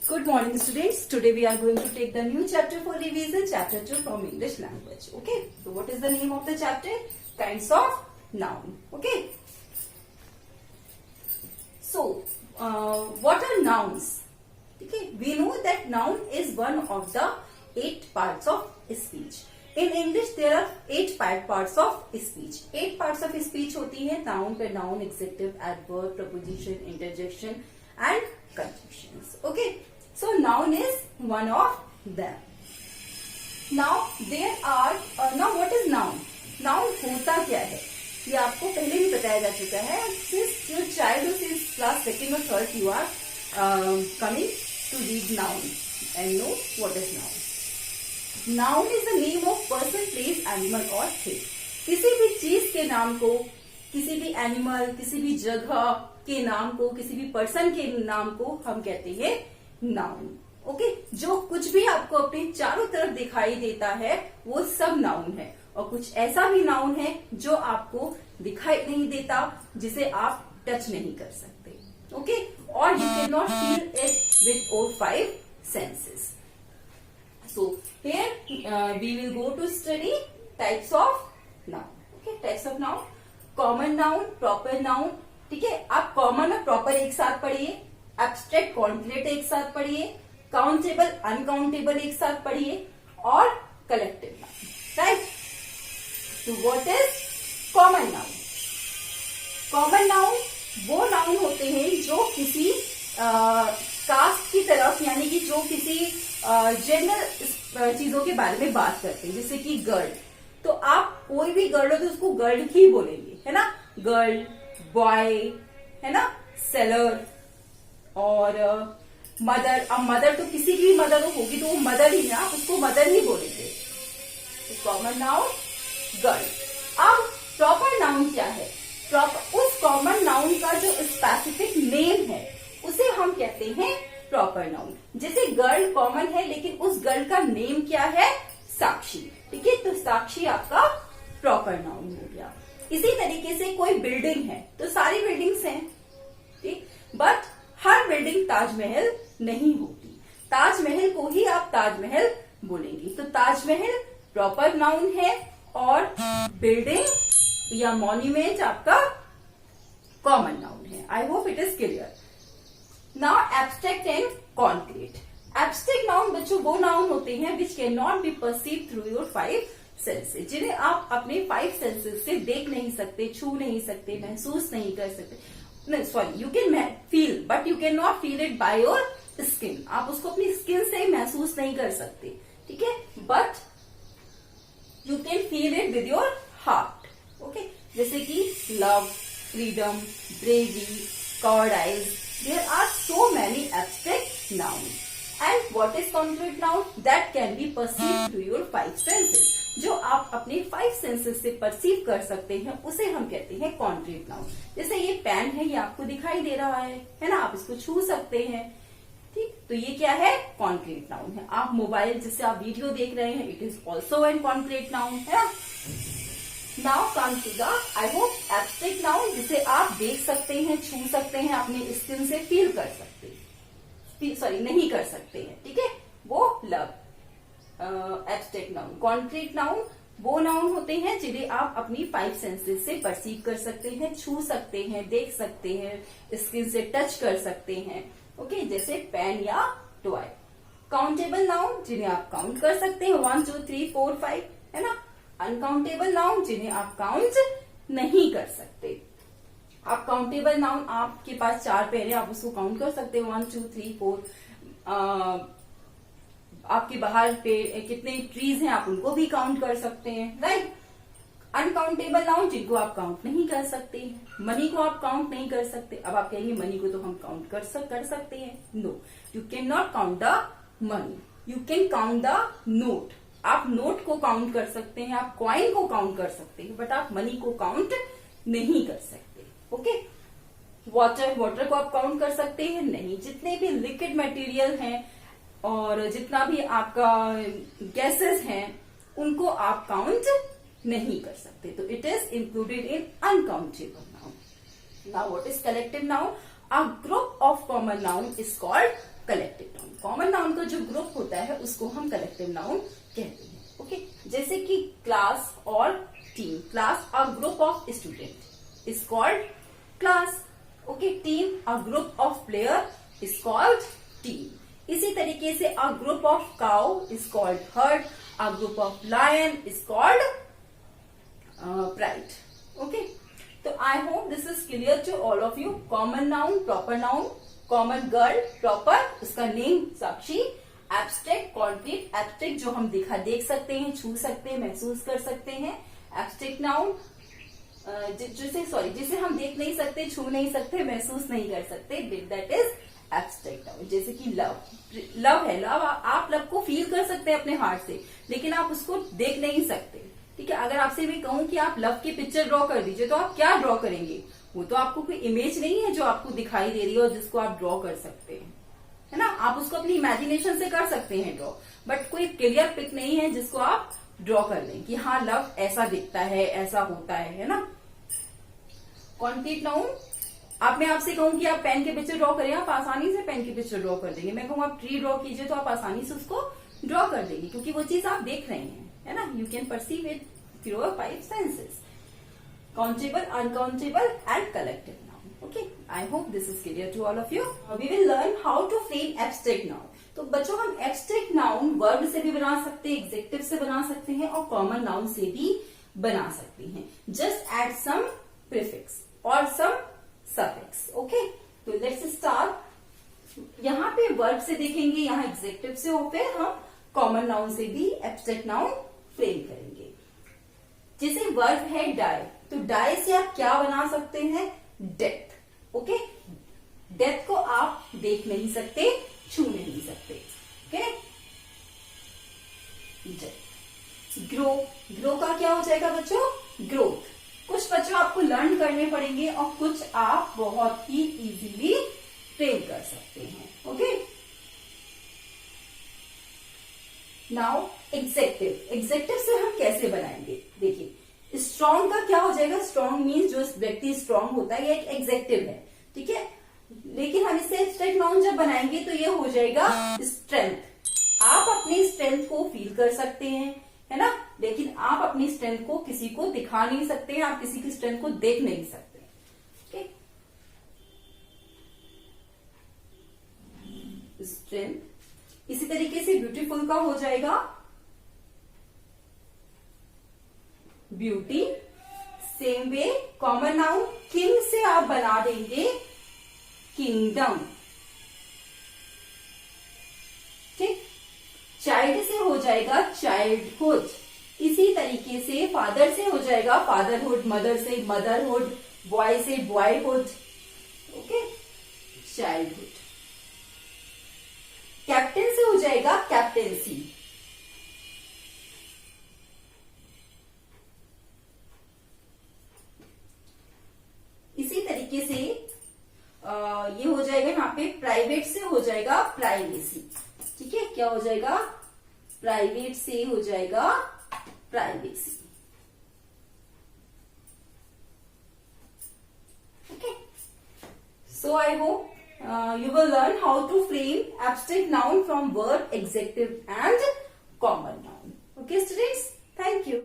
Good morning, students. Today we are going to take the new chapter for revision, chapter 2 from English language. Okay. So what is the name of the chapter? Kinds of noun. Okay. So what are nouns? Okay. We know that noun is one of the 8 parts of speech. In English there are 8 parts of speech. 8 parts of speech होती है noun, pronoun, adjective, adverb, preposition, interjection and conjunctions. Okay. So noun is one of them. Now there are now what is noun? Noun होता क्या है ये आपको पहले भी बताया जा चुका है. Since your child is class second or third, you are coming to read noun and know what is noun. Noun is the name of person, place, animal or thing. किसी भी चीज के नाम को, किसी भी एनिमल, किसी भी जगह के नाम को, किसी भी पर्सन के नाम को हम कहते हैं नाउन. ओके. जो कुछ भी आपको अपने चारों तरफ दिखाई देता है वो सब नाउन है. और कुछ ऐसा भी नाउन है जो आपको दिखाई नहीं देता, जिसे आप टच नहीं कर सकते. ओके. और you can not feel it with all 5 senses. So here we will go to study types of noun. Okay, types of noun. Common noun, proper noun. ठीक है. आप कॉमन और प्रॉपर एक साथ पढ़िए, एब्स्ट्रैक्ट कॉन्क्रीट एक साथ पढ़िए, काउंटेबल अनकाउंटेबल एक साथ पढ़िए और कलेक्टिव नाउन. राइट. तो what is common noun? Common noun वो नाउन होते हैं जो किसी कास्ट की तरफ, यानी कि जो किसी जनरल चीजों के बारे में बात करते हैं. जैसे कि गर्ल, तो आप कोई भी गर्ल हो तो उसको गर्ल ही बोलेंगे, है ना. गर्ल, बॉय, है ना, सेलर और मदर. अब मदर तो किसी की भी मदर होगी तो वो मदर ही ना, आप उसको मदर ही बोलेंगे. Common noun girl. अब प्रॉपर नाउन क्या है? प्रॉपर उस कॉमन नाउन का जो स्पेसिफिक नेम है उसे हम कहते हैं प्रॉपर नाउन. जैसे गर्ल कॉमन है लेकिन उस गर्ल का नेम क्या है? साक्षी. ठीक है. तो साक्षी आपका प्रॉपर नाउन हो गया. इसी तरीके से कोई बिल्डिंग है तो सारी बिल्डिंग्स हैं, ठीक. बट हर बिल्डिंग ताजमहल नहीं होती. ताजमहल को ही आप ताजमहल बोलेंगे. तो ताजमहल प्रॉपर नाउन है और बिल्डिंग या मॉन्यूमेंट आपका कॉमन नाउन है. I hope it is clear. Now abstract and concrete. Abstract noun बच्चों वो नाउन होते हैं which can not be perceive through your 5 senses, जिन्हें आप अपने 5 सेंसेस से देख नहीं सकते, छू नहीं सकते, महसूस नहीं कर सकते. नहीं, sorry, you can feel but you can not feel it by your skin. आप उसको अपनी स्किन से महसूस नहीं कर सकते, ठीक है. But you can feel it with your heart. Okay. जैसे कि love, freedom, bravery, cowardice. There are so many abstract nouns. And what is concrete noun? That can be perceived through your 5 senses. जो आप अपने 5 senses से perceive कर सकते हैं उसे हम कहते हैं कॉन्क्रीट नाउन. जैसे ये पेन है, ये आपको दिखाई दे रहा है ना, आप इसको छू सकते हैं, ठीक. तो ये क्या है? कॉन्क्रीट नाउन है. आप मोबाइल जिससे आप वीडियो देख रहे हैं, it is also an concrete noun, है ना. Now come to the I hope abstract noun, जिसे आप देख सकते हैं, छू सकते हैं, अपने स्किन से फील कर सकते हैं, सॉरी नहीं कर सकते हैं, ठीक है. वो love abstract noun. Concrete noun वो नाउन होते हैं जिन्हें आप अपनी 5 सेंसेस से परसीव कर सकते हैं, छू सकते हैं, देख सकते हैं, स्किन से टच कर सकते हैं. ओके. जैसे पेन या टॉय. काउंटेबल नाउन जिन्हें आप काउंट कर सकते हैं, 1 2 3 4 5, है ना. अनकाउंटेबल नाउन जिन्हें आप काउंट नहीं कर सकते. आप काउंटेबल नाउन, आपके पास 4 पेन है, आप उसको काउंट कर सकते हैं, 1 2 3 4. आपके बाहर पे कितने ट्रीज हैं आप उनको भी काउंट कर सकते हैं, राइट. अनकाउंटेबल नाउन जिनको आप काउंट नहीं कर सकते. मनी को आप काउंट नहीं कर सकते. अब आप कहेंगे मनी को तो हम काउंट कर सकते हैं. No, you can not count the money. You can count the note. आप नोट को काउंट कर सकते हैं, आप कॉइन को काउंट कर सकते हैं, बट आप मनी को काउंट नहीं कर सकते. ओके. वाटर को आप काउंट कर सकते हैं? नहीं. जितने भी लिक्विड मटेरियल हैं और जितना भी आपका गैसेस हैं उनको आप काउंट नहीं कर सकते. तो it is included in uncountable noun. Now what is collective noun? A group of common noun is called collective noun. Common noun का जो ग्रुप होता है उसको हम कलेक्टिव नाउन कहते हैं। ओके, जैसे कि क्लास और team. Class a group of student is called class. Okay, team a group of player is called team. इसी तरीके से a group of cow is called herd, a group of lion is called pride. Okay, तो I hope this is clear to all of you. Common noun, proper noun, common girl, proper, उसका name Sakshi, abstract, concrete. Abstract जो हम देख सकते हैं, छू सकते हैं, महसूस कर सकते हैं। एब्स्ट्रैक्ट नाउन जिसे हम देख नहीं सकते, छू नहीं सकते, महसूस नहीं कर सकते, दैट इज एब्स्ट्रैक्ट नाउन। जैसे कि लव, लव है, लव आप लव को फील कर सकते हैं अपने हार्ट से, लेकिन आप उसको देख नहीं सकते। ठीक है, अगर आपसे भी कहूं कि आप लव की पिक्चर ड्रॉ कर दीजिए, तो आप क्या ड्रॉ करेंगे? वो तो आपको कोई इमेज नहीं है जो आपको दिखाई दे रही है और जिसको आप ड्रॉ कर सकते हैं, है ना। आप उसको अपनी इमेजिनेशन से कर सकते हैं ड्रॉ, बट कोई क्लियर पिक नहीं है जिसको आप ड्रॉ कर लें कि हाँ लव ऐसा दिखता है, ऐसा होता है ना। कॉन्क्रीट नाउन, आप मैं आपसे कहूं कि आप पेन की पिक्चर ड्रॉ करें, आप आसानी से पेन की पिक्चर ड्रॉ कर देंगे। मैं कहूँ आप ट्री ड्रॉ कीजिए, तो आप आसानी से उसको ड्रॉ कर देंगे, क्योंकि वो चीज आप देख रहे हैं, है ना। You can perceive it through your 5 senses. Countable, uncountable and collective noun. Okay, I hope this is clear to all of you. We will learn how to frame abstract noun. तो बच्चों, हम एब्स्ट्रैक्ट नाउन वर्ब से भी बना सकते हैं, executive से बना सकते हैं और कॉमन नाउन से भी बना सकते हैं। जस्ट एड सम प्रीफिक्स और सम सफिक्स। ओके, तो लेट्स स्टार्ट। यहाँ पे वर्ब से देखेंगे, यहाँ एग्जेक्टिव से हो, फिर हम कॉमन नाउन से भी एब्स्ट्रैक्ट नाउन फ्रेम करेंगे। जैसे वर्ब है डाई, तो डाई से आप क्या बना सकते हैं? डेथ। ओके, डेथ को आप देख नहीं सकते, छू नहीं सकते। ओके, ग्रो, ग्रो का क्या हो जाएगा बच्चों? ग्रोथ। कुछ बच्चों आपको लर्न करने पड़ेंगे और कुछ आप बहुत ही इजीली फ्रेम कर सकते हैं। Okay, now executive. एग्जेक्टिव से हम कैसे बनाएंगे? देखिए, स्ट्रॉन्ग का क्या हो जाएगा? स्ट्रॉन्ग मीन्स जो व्यक्ति स्ट्रॉन्ग होता है, ये एक एग्जेक्टिव है। ठीक है, लेकिन हम इससे एब्स्ट्रैक्ट नाउन जब बनाएंगे तो ये हो जाएगा स्ट्रेंथ। आप अपनी स्ट्रेंथ को फील कर सकते हैं, है ना, लेकिन आप अपनी स्ट्रेंथ को किसी को दिखा नहीं सकते हैं, आप किसी की स्ट्रेंथ को देख नहीं सकते। okay? स्ट्रेंथ। इसी तरीके से ब्यूटीफुल का हो जाएगा beauty. Same way common noun king से आप बना देंगे किंगडम। ठीक, चाइल्ड से हो जाएगा चाइल्डहुड। इसी तरीके से फादर से हो जाएगा फादरहुड, मदर से मदरहुड, बॉय से बॉयहुड। Okay, childhood. कैप्टन से हो जाएगा कैप्टेंसी। इसी तरीके से ये हो जाएगा यहाँ पे प्राइवेट से हो जाएगा प्राइवेसी। ठीक है, क्या हो जाएगा? प्राइवेट से हो जाएगा privacy. Okay, so I hope you will learn how to frame abstract noun from verb, adjective and common noun. Okay students, thank you.